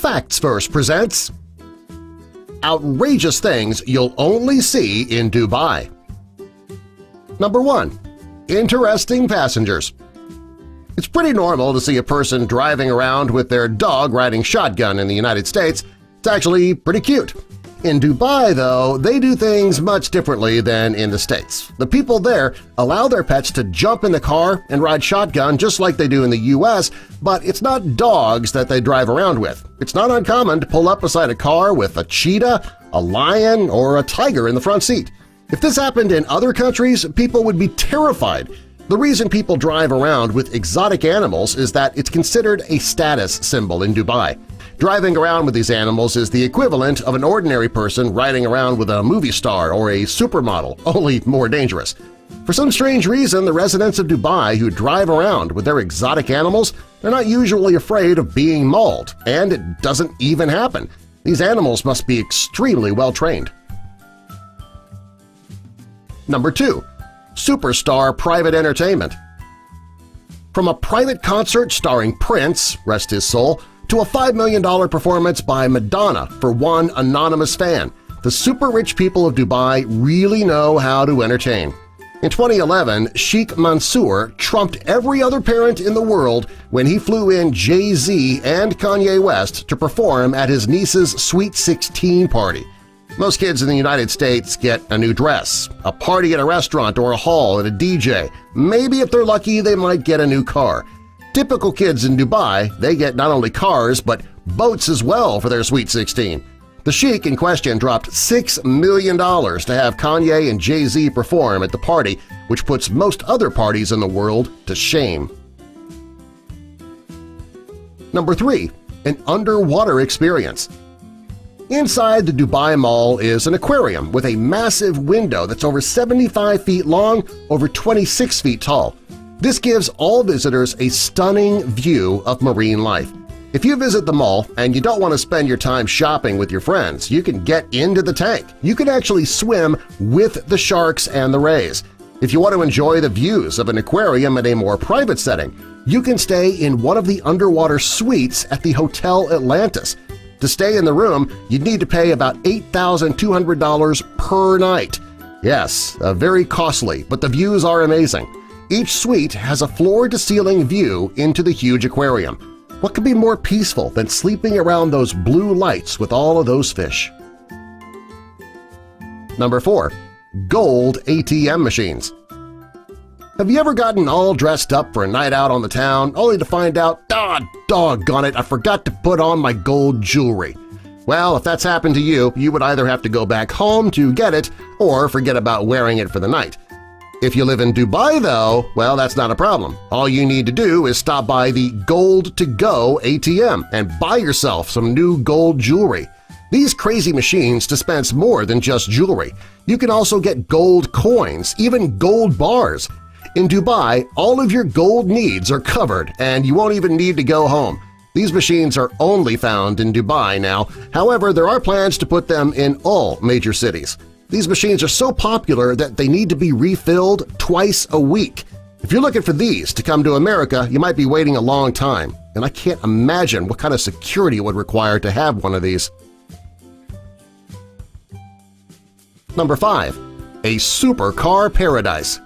Facts Verse presents Outrageous Things You'll Only See in Dubai. Number 1. Interesting Passengers. It's pretty normal to see a person driving around with their dog riding shotgun in the United States. It's actually pretty cute. In Dubai, though, they do things much differently than in the States. The people there allow their pets to jump in the car and ride shotgun just like they do in the U.S., but it's not dogs that they drive around with. It's not uncommon to pull up beside a car with a cheetah, a lion, or a tiger in the front seat. If this happened in other countries, people would be terrified. The reason people drive around with exotic animals is that it's considered a status symbol in Dubai. Driving around with these animals is the equivalent of an ordinary person riding around with a movie star or a supermodel, only more dangerous. For some strange reason, the residents of Dubai who drive around with their exotic animals are not usually afraid of being mauled, and it doesn't even happen. These animals must be extremely well-trained. Number 2. Superstar Private Entertainment. From a private concert starring Prince, rest his soul, to a $5 million performance by Madonna for one anonymous fan, the super-rich people of Dubai really know how to entertain. In 2011, Sheikh Mansour trumped every other parent in the world when he flew in Jay-Z and Kanye West to perform at his niece's Sweet 16 party. Most kids in the United States get a new dress, a party at a restaurant or a hall, and a DJ. Maybe if they're lucky, they might get a new car. Typical kids in Dubai, they get not only cars but boats as well for their Sweet 16. The Sheik in question dropped $6 million to have Kanye and Jay-Z perform at the party, which puts most other parties in the world to shame. Number 3. An underwater experience. Inside the Dubai Mall is an aquarium with a massive window that's over 75 feet long, over 26 feet tall. This gives all visitors a stunning view of marine life. If you visit the mall and you don't want to spend your time shopping with your friends, you can get into the tank. You can actually swim with the sharks and the rays. If you want to enjoy the views of an aquarium in a more private setting, you can stay in one of the underwater suites at the Hotel Atlantis. To stay in the room, you'd need to pay about $8,200 per night. Yes, very costly, but the views are amazing. Each suite has a floor-to-ceiling view into the huge aquarium. What could be more peaceful than sleeping around those blue lights with all of those fish? Number 4. Gold ATM Machines. Have you ever gotten all dressed up for a night out on the town only to find out, doggone it, I forgot to put on my gold jewelry? Well, if that's happened to you, you would either have to go back home to get it or forget about wearing it for the night. If you live in Dubai, though, well, that's not a problem. All you need to do is stop by the Gold to Go ATM and buy yourself some new gold jewelry. These crazy machines dispense more than just jewelry. You can also get gold coins, even gold bars. In Dubai, all of your gold needs are covered and you won't even need to go home. These machines are only found in Dubai now. However, there are plans to put them in all major cities. These machines are so popular that they need to be refilled twice a week. If you're looking for these to come to America, you might be waiting a long time, and I can't imagine what kind of security it would require to have one of these. Number 5. A supercar paradise.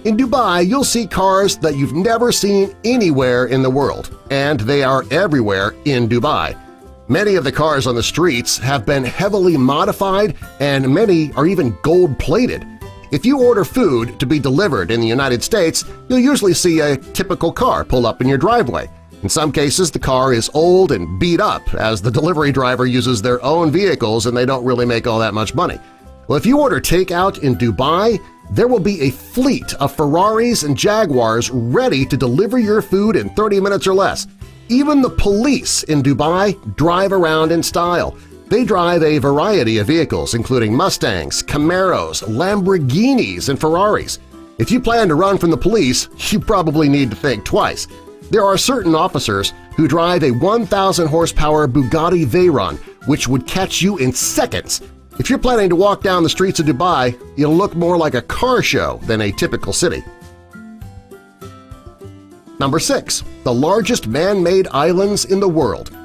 In Dubai, you'll see cars that you've never seen anywhere in the world, and they are everywhere in Dubai. Many of the cars on the streets have been heavily modified and many are even gold-plated. If you order food to be delivered in the United States, you'll usually see a typical car pull up in your driveway. In some cases, the car is old and beat up as the delivery driver uses their own vehicles and they don't really make all that much money. Well, if you order takeout in Dubai, there will be a fleet of Ferraris and Jaguars ready to deliver your food in 30 minutes or less. Even the police in Dubai drive around in style. They drive a variety of vehicles including Mustangs, Camaros, Lamborghinis, and Ferraris. If you plan to run from the police, you probably need to think twice. There are certain officers who drive a 1,000-horsepower Bugatti Veyron, which would catch you in seconds. If you're planning to walk down the streets of Dubai, you'll look more like a car show than a typical city. Number 6. The largest man-made islands in the world.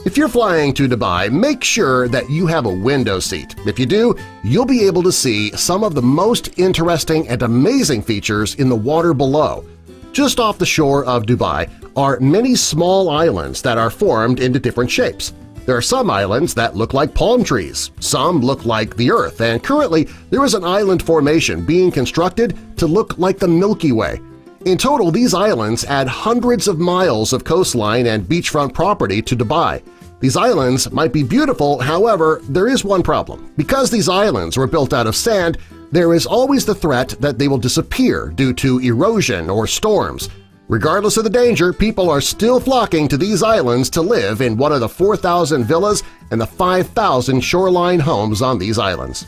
If you're flying to Dubai, make sure that you have a window seat. If you do, you'll be able to see some of the most interesting and amazing features in the water below. Just off the shore of Dubai are many small islands that are formed into different shapes. There are some islands that look like palm trees, some look like the Earth, and currently there is an island formation being constructed to look like the Milky Way. In total, these islands add hundreds of miles of coastline and beachfront property to Dubai. These islands might be beautiful, however, there is one problem. Because these islands were built out of sand, there is always the threat that they will disappear due to erosion or storms. Regardless of the danger, people are still flocking to these islands to live in one of the 4,000 villas and the 5,000 shoreline homes on these islands.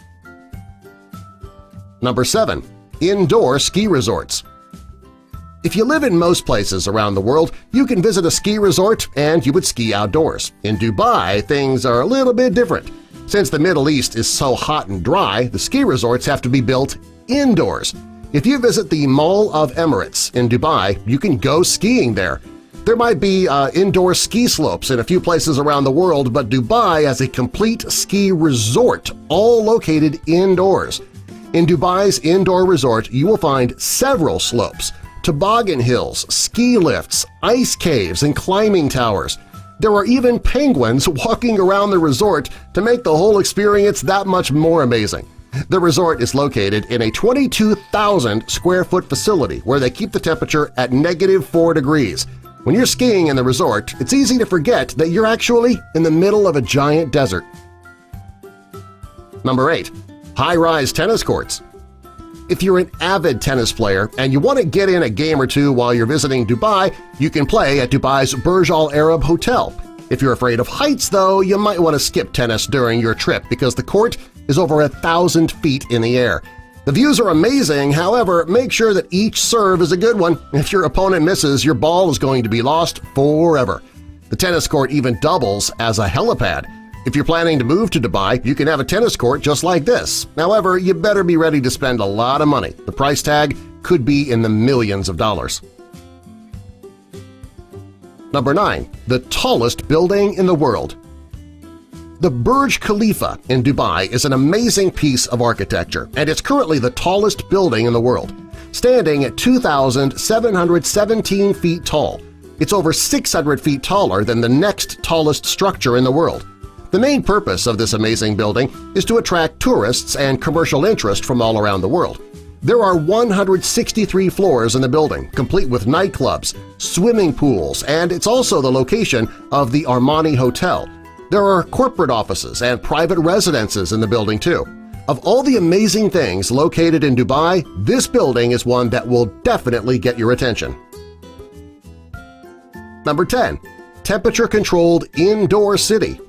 Number 7. Indoor ski resorts. If you live in most places around the world, you can visit a ski resort and you would ski outdoors. In Dubai, things are a little bit different. Since the Middle East is so hot and dry, the ski resorts have to be built indoors. If you visit the Mall of Emirates in Dubai, you can go skiing there. There might be indoor ski slopes in a few places around the world, but Dubai has a complete ski resort, all located indoors. In Dubai's indoor resort, you will find several slopes, toboggan hills, ski lifts, ice caves, and climbing towers. There are even penguins walking around the resort to make the whole experience that much more amazing. The resort is located in a 22,000-square-foot facility where they keep the temperature at -4 degrees. When you're skiing in the resort, it's easy to forget that you're actually in the middle of a giant desert. Number 8. High-rise tennis courts. If you're an avid tennis player and you want to get in a game or two while you're visiting Dubai, you can play at Dubai's Burj Al Arab Hotel. If you're afraid of heights, though, you might want to skip tennis during your trip because the court is over 1,000 feet in the air. The views are amazing, however, make sure that each serve is a good one. If your opponent misses, your ball is going to be lost forever. The tennis court even doubles as a helipad. If you're planning to move to Dubai, you can have a tennis court just like this. However, you better be ready to spend a lot of money. The price tag could be in the millions of dollars. Number 9. The tallest building in the world. The Burj Khalifa in Dubai is an amazing piece of architecture, and it's currently the tallest building in the world, standing at 2,717 feet tall. It's over 600 feet taller than the next tallest structure in the world. The main purpose of this amazing building is to attract tourists and commercial interest from all around the world. There are 163 floors in the building, complete with nightclubs, swimming pools, and it's also the location of the Armani Hotel. There are corporate offices and private residences in the building, too. Of all the amazing things located in Dubai, this building is one that will definitely get your attention. Number 10. Temperature-controlled indoor city.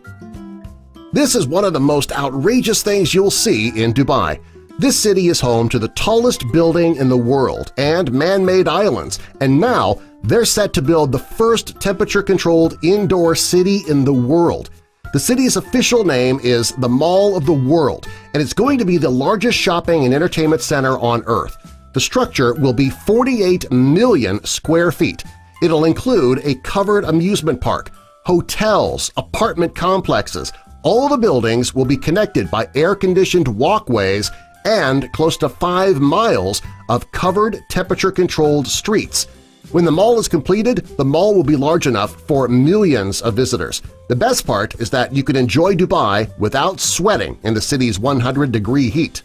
This is one of the most outrageous things you'll see in Dubai. This city is home to the tallest building in the world and man-made islands, and now they're set to build the first temperature-controlled indoor city in the world. The city's official name is the Mall of the World, and it's going to be the largest shopping and entertainment center on Earth. The structure will be 48 million square feet. It'll include a covered amusement park, hotels, apartment complexes. All the buildings will be connected by air-conditioned walkways and close to 5 miles of covered temperature-controlled streets. When the mall is completed, the mall will be large enough for millions of visitors. The best part is that you can enjoy Dubai without sweating in the city's 100-degree heat.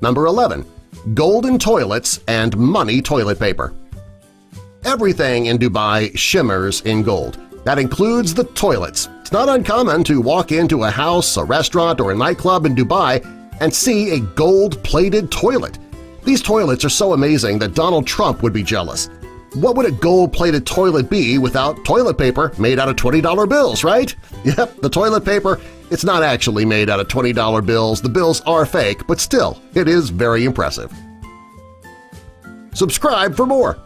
Number 11. Golden toilets and money toilet paper. Everything in Dubai shimmers in gold. That includes the toilets. It's not uncommon to walk into a house, a restaurant, or a nightclub in Dubai and see a gold-plated toilet. These toilets are so amazing that Donald Trump would be jealous. What would a gold-plated toilet be without toilet paper made out of $20 bills, right? Yep, the toilet paper, it's not actually made out of $20 bills. The bills are fake, but still, it is very impressive. Subscribe for more!